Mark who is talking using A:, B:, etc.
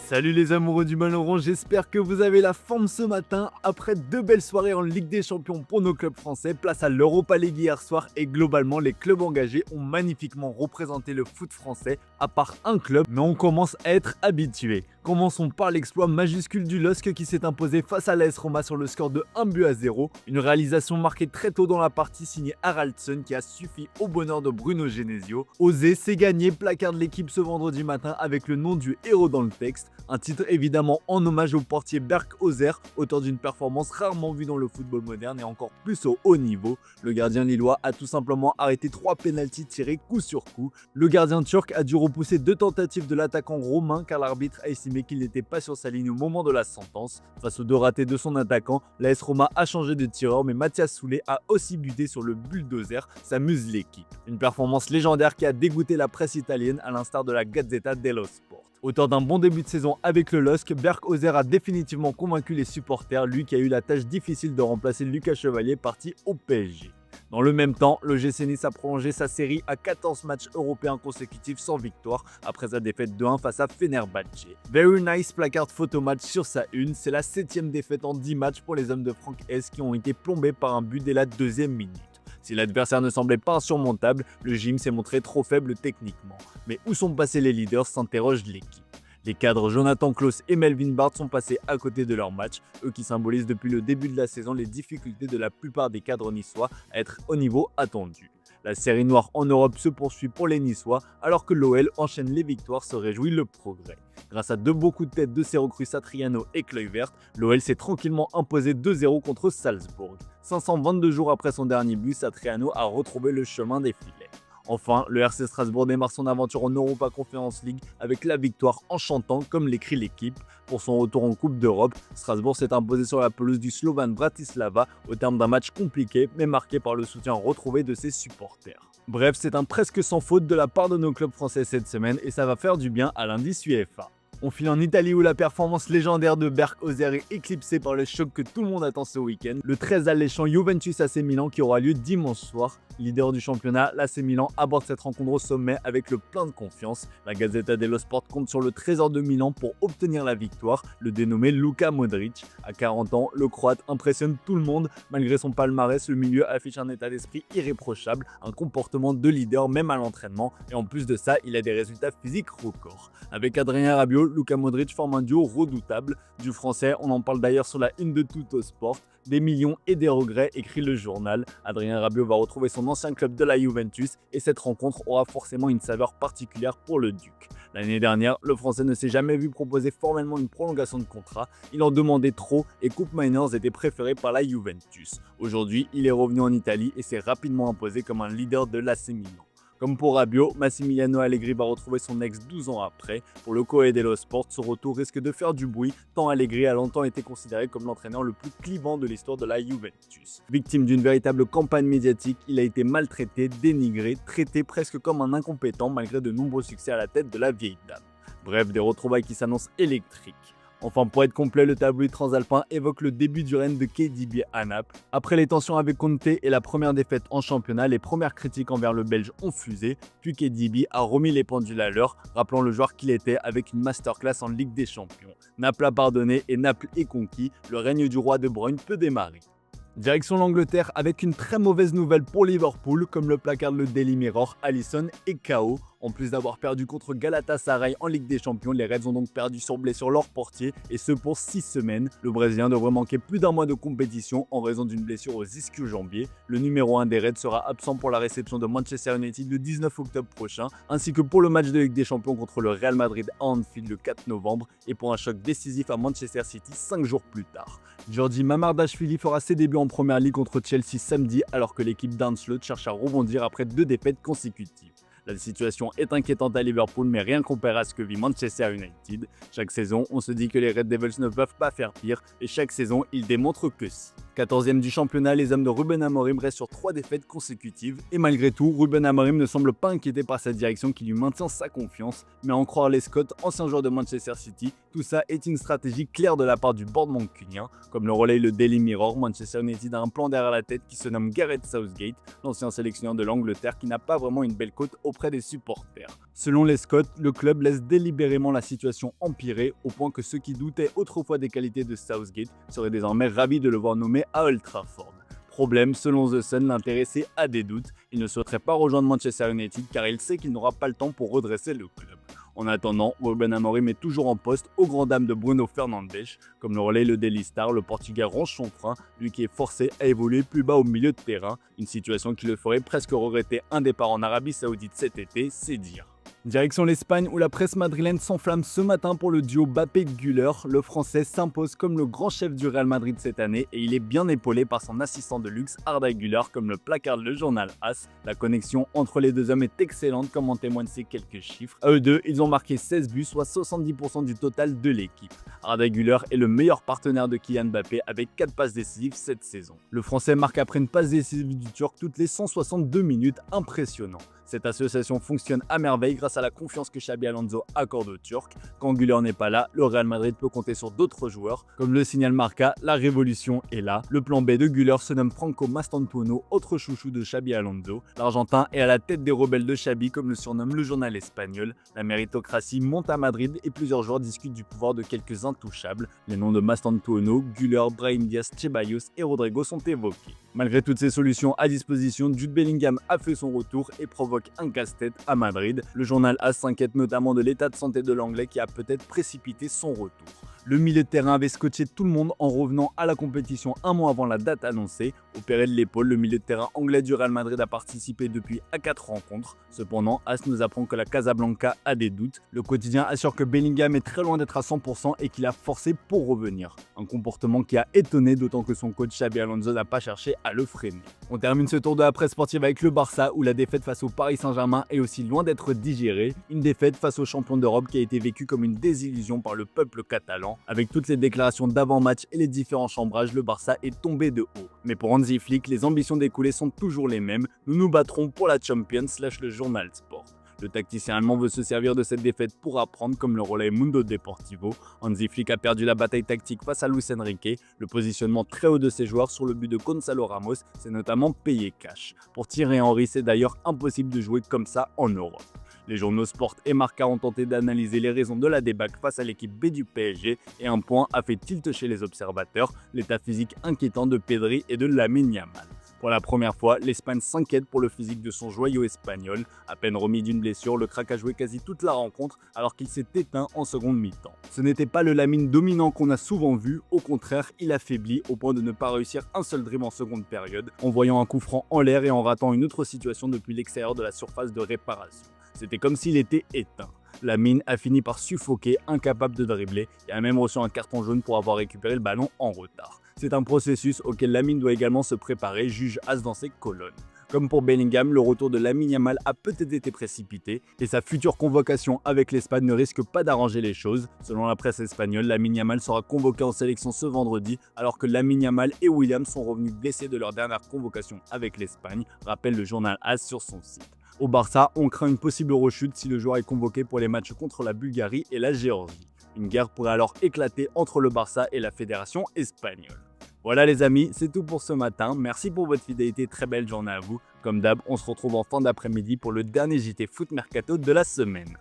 A: Salut les amoureux du ballon rond, j'espère que vous avez la forme ce matin. Après deux belles soirées en Ligue des Champions pour nos clubs français, place à l'Europa League hier soir et globalement les clubs engagés ont magnifiquement représenté le foot français, à part un club, mais on commence à être habitué. Commençons par l'exploit majuscule du LOSC qui s'est imposé face à l'AS Roma sur le score de 1-0, une réalisation marquée très tôt dans la partie signée Haraldsson qui a suffi au bonheur de Bruno Genesio. Oser, c'est gagné, placard de l'équipe ce vendredi matin avec le nom du héros dans le texte, un titre évidemment en hommage au portier Berk Özer, auteur d'une performance rarement vue dans le football moderne et encore plus au haut niveau. Le gardien lillois a tout simplement arrêté 3 pénaltys tirés coup sur coup. Le gardien turc a dû repousser 2 tentatives de l'attaquant romain car l'arbitre a estimé qu'il n'était pas sur sa ligne au moment de la sentence. Face aux 2 ratés de son attaquant, l'AS Roma a changé de tireur mais Mathias Soulé a aussi buté sur le bulldozer, ça muse l'équipe. Une performance légendaire qui a dégoûté la presse italienne à l'instar de la Gazzetta dello Sport. Auteur d'un bon début de saison avec le LOSC, Berk Özer a définitivement convaincu les supporters, lui qui a eu la tâche difficile de remplacer Lucas Chevalier parti au PSG. Dans le même temps, le GC Nice a prolongé sa série à 14 matchs européens consécutifs sans victoire après sa défaite 2-1 face à Fenerbahçe. Very nice placard photo match sur sa une, c'est la 7ème défaite en 10 matchs pour les hommes de Franck Hes qui ont été plombés par un but dès la 2e minute. Si l'adversaire ne semblait pas insurmontable, le gym s'est montré trop faible techniquement. Mais où sont passés les leaders, s'interroge l'équipe. Les cadres Jonathan Klaus et Melvin Barth sont passés à côté de leur match, eux qui symbolisent depuis le début de la saison les difficultés de la plupart des cadres niçois à être au niveau attendu. La série noire en Europe se poursuit pour les Niçois, alors que l'OL enchaîne les victoires, se réjouit le progrès. Grâce à 2 beaux coups de tête de ses recrues Satriano et Kluivert, l'OL s'est tranquillement imposé 2-0 contre Salzbourg. 522 jours après son dernier but, Satriano a retrouvé le chemin des filets. Enfin, le RC Strasbourg démarre son aventure en Europa Conference League avec la victoire en chantant, comme l'écrit l'équipe. Pour son retour en Coupe d'Europe, Strasbourg s'est imposé sur la pelouse du Slovan Bratislava au terme d'un match compliqué mais marqué par le soutien retrouvé de ses supporters. Bref, c'est un presque sans faute de la part de nos clubs français cette semaine et ça va faire du bien à l'indice UEFA. On file en Italie où la performance légendaire de Berk Özer est éclipsée par le choc que tout le monde attend ce week-end, le très alléchant Juventus AC Milan qui aura lieu dimanche soir. Leader du championnat, l'AC Milan aborde cette rencontre au sommet avec le plein de confiance. La Gazzetta dello Sport compte sur le trésor de Milan pour obtenir la victoire, le dénommé Luka Modric. À 40 ans, le Croate impressionne tout le monde. Malgré son palmarès, le milieu affiche un état d'esprit irréprochable, un comportement de leader même à l'entraînement et en plus de ça, il a des résultats physiques records. Avec Adrien Rabiot, Luka Modric forme un duo redoutable. Du français, on en parle d'ailleurs sur la une de Tutto Sport. Des millions et des regrets, écrit le journal. Adrien Rabiot va retrouver son ancien club de la Juventus et cette rencontre aura forcément une saveur particulière pour le Duc. L'année dernière, le français ne s'est jamais vu proposer formellement une prolongation de contrat. Il en demandait trop et Coupe Miners était préféré par la Juventus. Aujourd'hui, il est revenu en Italie et s'est rapidement imposé comme un leader de l'AC Milan. Comme pour Rabiot, Massimiliano Allegri va retrouver son ex 12 ans après. Pour le Corriere dello Sport, ce retour risque de faire du bruit, tant Allegri a longtemps été considéré comme l'entraîneur le plus clivant de l'histoire de la Juventus. Victime d'une véritable campagne médiatique, il a été maltraité, dénigré, traité presque comme un incompétent malgré de nombreux succès à la tête de la vieille dame. Bref, des retrouvailles qui s'annoncent électriques. Enfin, pour être complet, le tabloïd transalpin évoque le début du règne de KDB à Naples. Après les tensions avec Conte et la première défaite en championnat, les premières critiques envers le Belge ont fusé, puis KDB a remis les pendules à l'heure, rappelant le joueur qu'il était avec une masterclass en Ligue des Champions. Naples a pardonné et Naples est conquis, le règne du roi De Bruyne peut démarrer. Direction l'Angleterre avec une très mauvaise nouvelle pour Liverpool, comme le placarde le Daily Mirror, Alisson est KO. En plus d'avoir perdu contre Galatasaray en Ligue des Champions, les Reds ont donc perdu sur blessure leur portier, et ce pour 6 semaines. Le Brésilien devrait manquer plus d'un mois de compétition en raison d'une blessure aux ischio-jambiers. Le numéro 1 des Reds sera absent pour la réception de Manchester United le 19 octobre prochain, ainsi que pour le match de Ligue des Champions contre le Real Madrid à Anfield le 4 novembre, et pour un choc décisif à Manchester City 5 jours plus tard. Jordi Mamardashvili fera ses débuts en Première Ligue contre Chelsea samedi, alors que l'équipe d'Arne Slot cherche à rebondir après 2 défaites consécutives. La situation est inquiétante à Liverpool, mais rien comparé à ce que vit Manchester United. Chaque saison, on se dit que les Red Devils ne peuvent pas faire pire, et chaque saison, ils démontrent que si. 14e du championnat, les hommes de Ruben Amorim restent sur 3 défaites consécutives. Et malgré tout, Ruben Amorim ne semble pas inquiété par sa direction qui lui maintient sa confiance. Mais à en croire les Scott, ancien joueur de Manchester City, tout ça est une stratégie claire de la part du board mancunien. Comme le relaye le Daily Mirror, Manchester United a un plan derrière la tête qui se nomme Gareth Southgate, l'ancien sélectionneur de l'Angleterre qui n'a pas vraiment une belle cote auprès des supporters. Selon les Scott, le club laisse délibérément la situation empirer au point que ceux qui doutaient autrefois des qualités de Southgate seraient désormais ravis de le voir nommé à Old Trafford. Problème, selon The Sun, l'intéressé a des doutes. Il ne souhaiterait pas rejoindre Manchester United car il sait qu'il n'aura pas le temps pour redresser le club. En attendant, Ruben Amorim est toujours en poste aux grandes dames de Bruno Fernandes. Comme le relaye le Daily Star, le Portugais range son frein, lui qui est forcé à évoluer plus bas au milieu de terrain, une situation qui le ferait presque regretter un départ en Arabie Saoudite cet été, c'est dire. Direction l'Espagne où la presse madrilène s'enflamme ce matin pour le duo Mbappé-Güler. Le Français s'impose comme le grand chef du Real Madrid cette année et il est bien épaulé par son assistant de luxe Arda Güler comme le placarde le journal AS. La connexion entre les deux hommes est excellente comme en témoignent ces quelques chiffres. À eux deux, ils ont marqué 16 buts, soit 70% du total de l'équipe. Arda Güler est le meilleur partenaire de Kylian Mbappé avec 4 passes décisives cette saison. Le Français marque après une passe décisive du Turc toutes les 162 minutes, impressionnant. Cette association fonctionne à merveille grâce à la confiance que Xabi Alonso accorde aux Turcs. Quand Güler n'est pas là, le Real Madrid peut compter sur d'autres joueurs. Comme le signale Marca, la révolution est là. Le plan B de Güler se nomme Franco Mastantuono, autre chouchou de Xabi Alonso. L'Argentin est à la tête des rebelles de Xabi, comme le surnomme le journal espagnol. La méritocratie monte à Madrid et plusieurs joueurs discutent du pouvoir de quelques intouchables. Les noms de Mastantuono, Güler, Brahim Diaz, Ceballos et Rodrigo sont évoqués. Malgré toutes ces solutions à disposition, Jude Bellingham a fait son retour et provoque un casse-tête à Madrid. Le journal AS s'inquiète notamment de l'état de santé de l'Anglais qui a peut-être précipité son retour. Le milieu de terrain avait scotché tout le monde en revenant à la compétition un mois avant la date annoncée. Opéré de l'épaule, le milieu de terrain anglais du Real Madrid a participé depuis à 4 rencontres. Cependant, AS nous apprend que la Casablanca a des doutes. Le quotidien assure que Bellingham est très loin d'être à 100% et qu'il a forcé pour revenir. Un comportement qui a étonné, d'autant que son coach Xabi Alonso n'a pas cherché à le freiner. On termine ce tour de la presse sportive avec le Barça où la défaite face au Paris Saint-Germain est aussi loin d'être digérée. Une défaite face aux champions d'Europe qui a été vécue comme une désillusion par le peuple catalan. Avec toutes les déclarations d'avant-match et les différents chambrages, le Barça est tombé de haut. Mais pour Hansi Flick, les ambitions découlées sont toujours les mêmes. Nous nous battrons pour la Champions, lâche le journal Sport. Le tacticien allemand veut se servir de cette défaite pour apprendre, comme le relaie Mundo Deportivo. Hansi Flick a perdu la bataille tactique face à Luis Enrique. Le positionnement très haut de ses joueurs sur le but de Gonzalo Ramos s'est notamment payé cash. Pour Thierry Henry, c'est d'ailleurs impossible de jouer comme ça en Europe. Les journaux Sport et Marca ont tenté d'analyser les raisons de la débâcle face à l'équipe B du PSG et un point a fait tilt chez les observateurs, l'état physique inquiétant de Pedri et de Lamine Yamal. Pour la première fois, l'Espagne s'inquiète pour le physique de son joyau espagnol. À peine remis d'une blessure, le crack a joué quasi toute la rencontre alors qu'il s'est éteint en seconde mi-temps. Ce n'était pas le Lamine dominant qu'on a souvent vu, au contraire, il affaiblit au point de ne pas réussir un seul dribble en seconde période, en voyant un coup franc en l'air et en ratant une autre situation depuis l'extérieur de la surface de réparation. C'était comme s'il était éteint. Lamine a fini par suffoquer, incapable de dribbler, et a même reçu un carton jaune pour avoir récupéré le ballon en retard. C'est un processus auquel Lamine doit également se préparer, juge AS dans ses colonnes. Comme pour Bellingham, le retour de Lamine Yamal a peut-être été précipité et sa future convocation avec l'Espagne ne risque pas d'arranger les choses. Selon la presse espagnole, Lamine Yamal sera convoqué en sélection ce vendredi alors que Lamine Yamal et Williams sont revenus blessés de leur dernière convocation avec l'Espagne, rappelle le journal AS sur son site. Au Barça, on craint une possible rechute si le joueur est convoqué pour les matchs contre la Bulgarie et la Géorgie. Une guerre pourrait alors éclater entre le Barça et la fédération espagnole. Voilà les amis, c'est tout pour ce matin. Merci pour votre fidélité, très belle journée à vous. Comme d'hab, on se retrouve en fin d'après-midi pour le dernier JT Foot Mercato de la semaine.